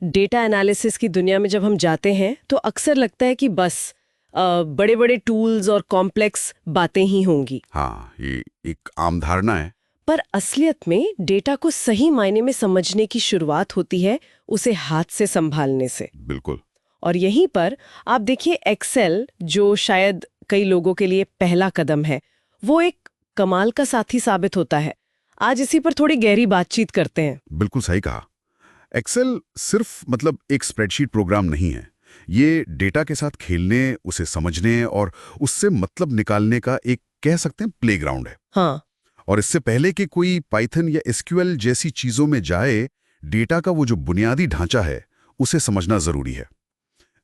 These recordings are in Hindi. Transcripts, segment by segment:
डेटा एनालिसिस की दुनिया में जब हम जाते हैं तो अक्सर लगता है कि बस बड़े बड़े टूल्स और कॉम्प्लेक्स बातें ही होंगी। हाँ, ये एक आम धारणा है। पर असलियत में डेटा को सही मायने में समझने की शुरुआत होती है उसे हाथ से संभालने से। बिल्कुल। और यहीं पर आप देखिए एक्सेल, जो शायद कई लोगों के लिए पहला कदम है, वो एक कमाल का साथी साबित होता है। आज इसी पर थोड़ी गहरी बातचीत करते हैं। बिल्कुल सही कहा। एक्सेल सिर्फ एक स्प्रेडशीट प्रोग्राम नहीं है। ये डेटा के साथ खेलने, उसे समझने और उससे मतलब निकालने का एक, कह सकते हैं, प्लेग्राउंड है। हाँ। और इससे पहले कि कोई पाइथन या एसक्यूएल जैसी चीजों में जाए, डेटा का वो जो बुनियादी ढांचा है उसे समझना जरूरी है।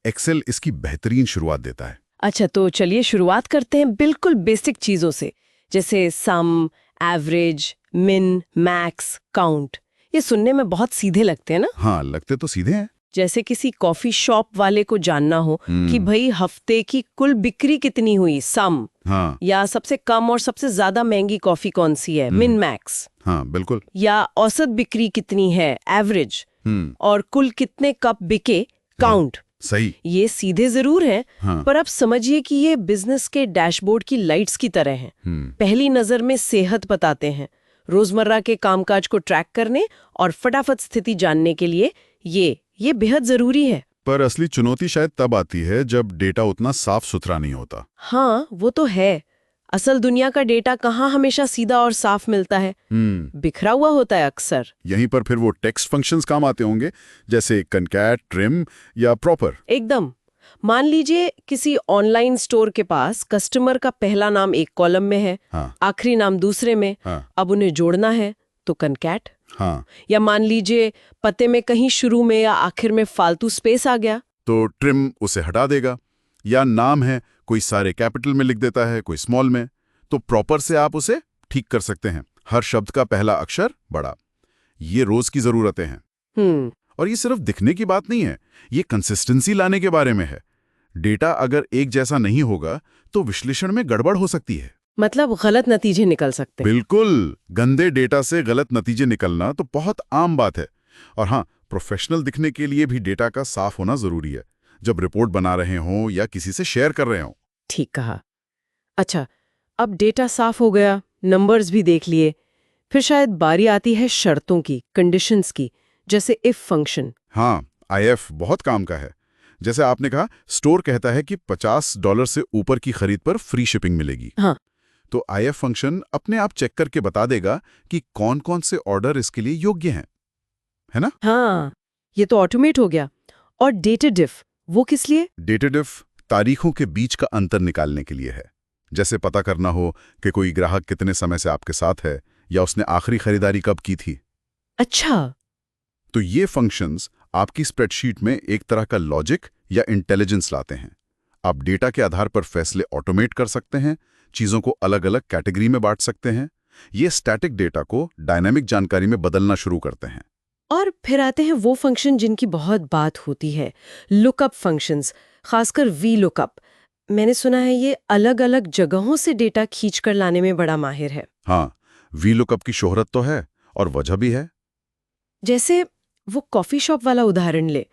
एक्सेल इसकी बेहतरीन शुरुआत देता है। अच्छा, तो चलिए शुरुआत करते हैं बिल्कुल बेसिक चीजों से, जैसे सम, एवरेज, मिन, मैक्स, काउंट। ये सुनने में बहुत सीधे लगते हैं ना? हाँ, लगते तो सीधे हैं। जैसे किसी कॉफी शॉप वाले को जानना हो कि भाई हफ्ते की कुल बिक्री कितनी हुई, सम। हाँ। या सबसे कम और सबसे ज्यादा महंगी कॉफी कौन सी है, मिन मैक्स। हाँ, बिल्कुल। या औसत बिक्री कितनी है, एवरेज। और कुल कितने कप बिके, काउंट। सही। ये सीधे जरूर हैं, हाँ। पर अब समझिए कि ये बिजनेस के डैशबोर्ड की लाइट्स की तरह हैं। पहली नजर में सेहत बताते हैं, रोजमर्रा के कामकाज को ट्रैक करने और फटाफट स्थिति जानने के लिए ये बेहद जरूरी है। पर असली चुनौती शायद तब आती है जब डेटा उतना साफ सुथरा नहीं होता। हाँ, वो तो है। असल दुनिया का डेटा कहाँ हमेशा सीधा और साफ मिलता है, बिखरा हुआ होता है अक्सर। यहीं पर फिर वो टेक्स्ट फंक्शंस काम आते होंगे, जैसे कनकैट, ट्रिम या प्रॉपर। एकदम। मान लीजिए किसी ऑनलाइन स्टोर के पास कस्टमर का पहला नाम एक कॉलम में है, हाँ। आखिरी नाम दूसरे में। हाँ। अब उन्हें जोड़ना है तो कनकैट। हाँ। या मान लीजिए पते में कहीं शुरू में या आखिर में फालतू स्पेस आ गया, तो ट्रिम उसे हटा देगा। या नाम है, कोई सारे कैपिटल में लिख देता है, कोई स्मॉल में, तो प्रॉपर से आप उसे ठीक कर सकते हैं, हर शब्द का पहला अक्षर बड़ा। ये रोज की जरूरतें हैं। और ये सिर्फ दिखने की बात नहीं है, ये कंसिस्टेंसी लाने के बारे में है। डेटा अगर एक जैसा नहीं होगा तो विश्लेषण में गड़बड़ हो सकती है। मतलब गलत नतीजे निकल सकते हैं। बिल्कुल। गंदे डेटा से गलत नतीजे निकलना तो बहुत आम बात है। और हाँ, प्रोफेशनल दिखने के लिए भी डेटा का साफ होना जरूरी है, जब रिपोर्ट बना रहे हों या किसी से शेयर कर रहे हों। ठीक कहा। अच्छा, अब डेटा साफ हो गया, नंबर्स भी देख लिए, फिर शायद बारी आती है शर्तों की, कंडीशंस की, जैसे इफ फंक्शन। हाँ, IF बहुत काम का है। जैसे आपने कहा, स्टोर कहता है कि $50 से ऊपर की खरीद पर फ्री शिपिंग मिलेगी। हाँ। तो IF फंक्शन अपने आप चेक करके बता देगा कि कौन कौन से ऑर्डर इसके लिए योग्य हैं, है ना? हाँ, ये तो ऑटोमेट हो गया। और डेटेड इफ, वो किस लिए? डेटेड इफ तारीखों के बीच का अंतर निकालने के लिए है। जैसे पता करना हो कि कोई ग्राहक कितने समय से आपके साथ है या उसने आखिरी खरीदारी कब की थी। अच्छा। तो ये फंक्शंस आपकी स्प्रेडशीट में एक तरह का लॉजिक या इंटेलिजेंस लाते हैं। आप डेटा के आधार पर फैसले ऑटोमेट कर सकते हैं, चीजों को अलग अलग कैटेगरी में बांट सकते हैं। ये स्टैटिक डेटा को डायनामिक जानकारी में बदलना शुरू करते हैं। और फिर आते हैं वो फंक्शन जिनकी बहुत बात होती है, लुकअप फंक्शंस, खासकर वी लुकअप। मैंने सुना है ये अलग अलग जगहों से डेटा खींचकर लाने में बड़ा माहिर है। हाँ, वी लुकअप की शोहरत तो है और वजह भी है। जैसे वो कॉफी शॉप वाला उदाहरण ले,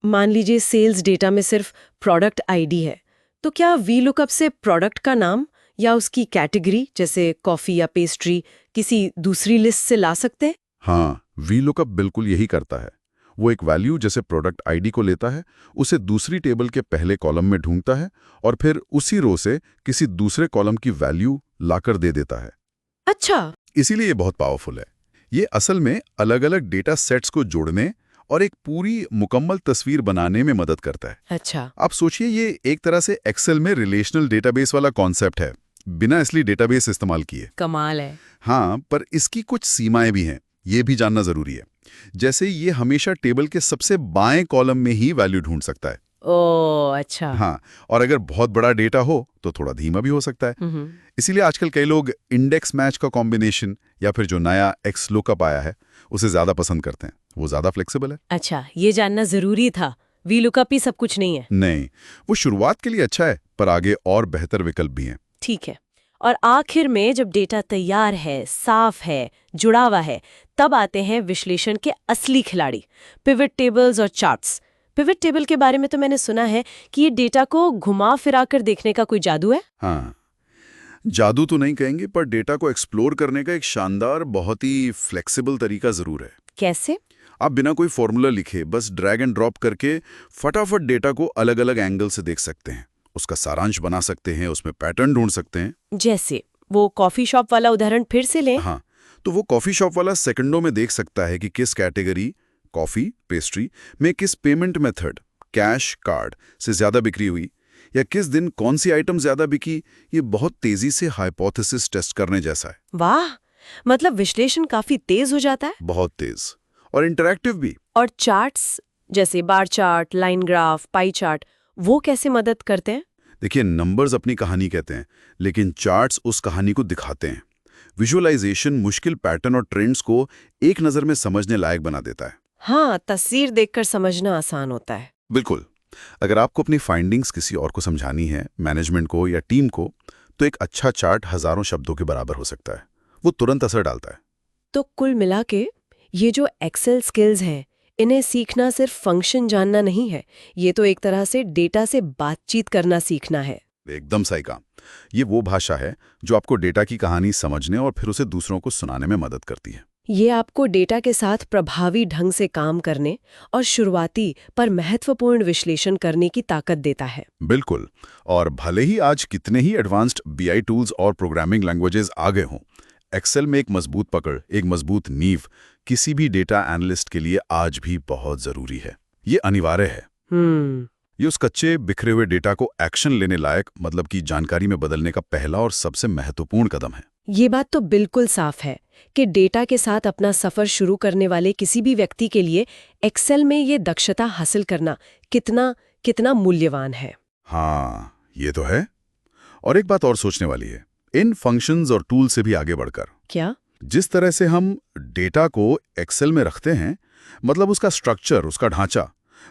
मान लीजिए सेल्स डेटा में सिर्फ प्रोडक्ट आईडी है, तो क्या वी लुकअप से प्रोडक्ट का नाम या उसकी कैटेगरी, जैसे कॉफी या पेस्ट्री, किसी दूसरी लिस्ट से ला सकते हैं? हाँ, वी लुकअप बिल्कुल यही करता है। वो एक वैल्यू जैसे प्रोडक्ट आईडी को लेता है, उसे दूसरी टेबल के पहले कॉलम में ढूंढता है और फिर उसी रो से किसी दूसरे कॉलम की वैल्यू लाकर दे देता है। अच्छा। इसीलिए ये बहुत पावरफुल है। ये असल में अलग अलग डेटा सेट्स को जोड़ने और एक पूरी मुकम्मल तस्वीर बनाने में मदद करता है। अच्छा। आप सोचिए, ये एक तरह से एक्सेल में रिलेशनल डेटाबेस वाला कॉन्सेप्ट है, बिना असली डेटाबेस इस्तेमाल किए। कमाल है। हाँ, पर इसकी कुछ सीमाएं भी हैं, ये भी जानना जरूरी है। जैसे ये हमेशा टेबल के सबसे बाएं कॉलम में ही वैल्यू ढूंढ सकता है। ओह, अच्छा। हाँ, और अगर बहुत बड़ा डेटा हो तो थोड़ा धीमा भी हो सकता है। इसीलिए आजकल कई लोग इंडेक्स मैच का कॉम्बिनेशन या फिर जो नया एक्स लुकअप आया है उसे ज्यादा पसंद करते हैं। वो ज्यादा फ्लेक्सिबल है। अच्छा, ये जानना जरूरी था। वी लुकअप ही सब कुछ नहीं है। नहीं, वो शुरुआत के लिए अच्छा है, पर आगे और बेहतर विकल्प भी हैं। ठीक है। और आखिर में जब डेटा तैयार है, साफ है, जुड़ा हुआ है, तब आते हैं विश्लेषण के असली खिलाड़ी, पिवट टेबल्स और चार्ट्स। पिवट टेबल के बारे में तो मैंने सुना है कि ये डेटा को घुमा फिरा कर देखने का कोई जादू है। हाँ, जादू तो नहीं कहेंगे, पर डेटा को एक्सप्लोर करने का एक शानदार, बहुत ही फ्लेक्सिबल तरीका जरूर है। कैसे? आप बिना कोई फॉर्मूला लिखे बस ड्रैग एंड ड्रॉप करके फटाफट डेटा को अलग अलग एंगल से देख सकते हैं, उसका सारांश बना सकते हैं, उसमें पैटर्न ढूंढ सकते हैं। जैसे वो कॉफी शॉप वाला उदाहरण फिर से लें। हाँ, तो वो कॉफी शॉप वाला सेकंडों में देख सकता है कि किस कैटेगरी, कॉफी, पेस्ट्री में किस पेमेंट मेथड, कैश, कार्ड से ज्यादा बिक्री हुई, या किस दिन कौन सी आइटम ज्यादा बिकी। ये बहुत तेजी से हाइपोथेसिस टेस्ट करने जैसा है। वाह, मतलब विश्लेषण काफी तेज हो जाता है। बहुत तेज और इंटरैक्टिव भी। और चार्ट्स जैसे bar chart, line graph, pie chart, वो कैसे मदद करते हैं? देखिए, नंबर्स अपनी कहानी कहते हैं, लेकिन चार्ट्स उस कहानी को दिखाते हैं। विजुअलाइजेशन मुश्किल पैटर्न और ट्रेंड्स को एक नज़र में समझने लायक बना देता है। हाँ, तस्वीर देखकर समझना आसान होता है। बिल्कुल। अगर आपको अपनी फाइंडिंग्स किसी और को समझानी है, मैनेजमेंट को या टीम को, तो एक अच्छा चार्ट हजारों शब्दों के बराबर हो सकता है। वो तुरंत असर डालता है। तो कुल मिला के ये जो एक्सेल स्किल्स हैं, इन्हें सीखना सिर्फ फंक्शन जानना नहीं है, ये तो एक तरह से डेटा से बातचीत करना सीखना है। एकदम सही कहा। ये वो भाषा है जो आपको डेटा की कहानी समझने और फिर उसे दूसरों को सुनाने में मदद करती है। ये आपको डेटा के साथ प्रभावी ढंग से काम करने और शुरुआती पर महत्वपूर्ण विश्लेषण करने की ताकत देता है। बिल्कुल। और भले ही आज कितने ही एडवांस्ड बीआई टूल्स और प्रोग्रामिंग लैंग्वेजेस आ गए हों, एक्सेल में एक मजबूत पकड़, एक मजबूत नींव किसी भी डेटा एनालिस्ट के लिए आज भी बहुत जरूरी है। ये अनिवार्य है। ये उस कच्चे बिखरे हुए डेटा को एक्शन लेने लायक, मतलब कि जानकारी में बदलने का पहला और सबसे महत्वपूर्ण कदम है। ये बात तो बिल्कुल साफ है कि डेटा के साथ अपना सफर शुरू करने वाले किसी भी व्यक्ति के लिए एक्सेल में ये दक्षता हासिल करना कितना मूल्यवान है। हाँ, ये तो है। और एक बात और सोचने वाली है, इन फंक्शंस और टूल से भी आगे बढ़कर। क्या? जिस तरह से हम डेटा को एक्सेल में रखते हैं, मतलब उसका स्ट्रक्चर, उसका ढांचा,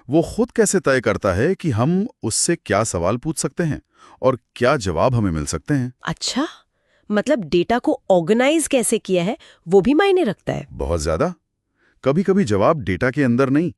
वो खुद कैसे तय करता है कि हम उससे क्या सवाल पूछ सकते हैं और क्या जवाब हमें मिल सकते हैं। अच्छा, मतलब डेटा को ऑर्गेनाइज कैसे किया है वो भी मायने रखता है। बहुत ज्यादा। कभी कभी जवाब डेटा के अंदर नहीं,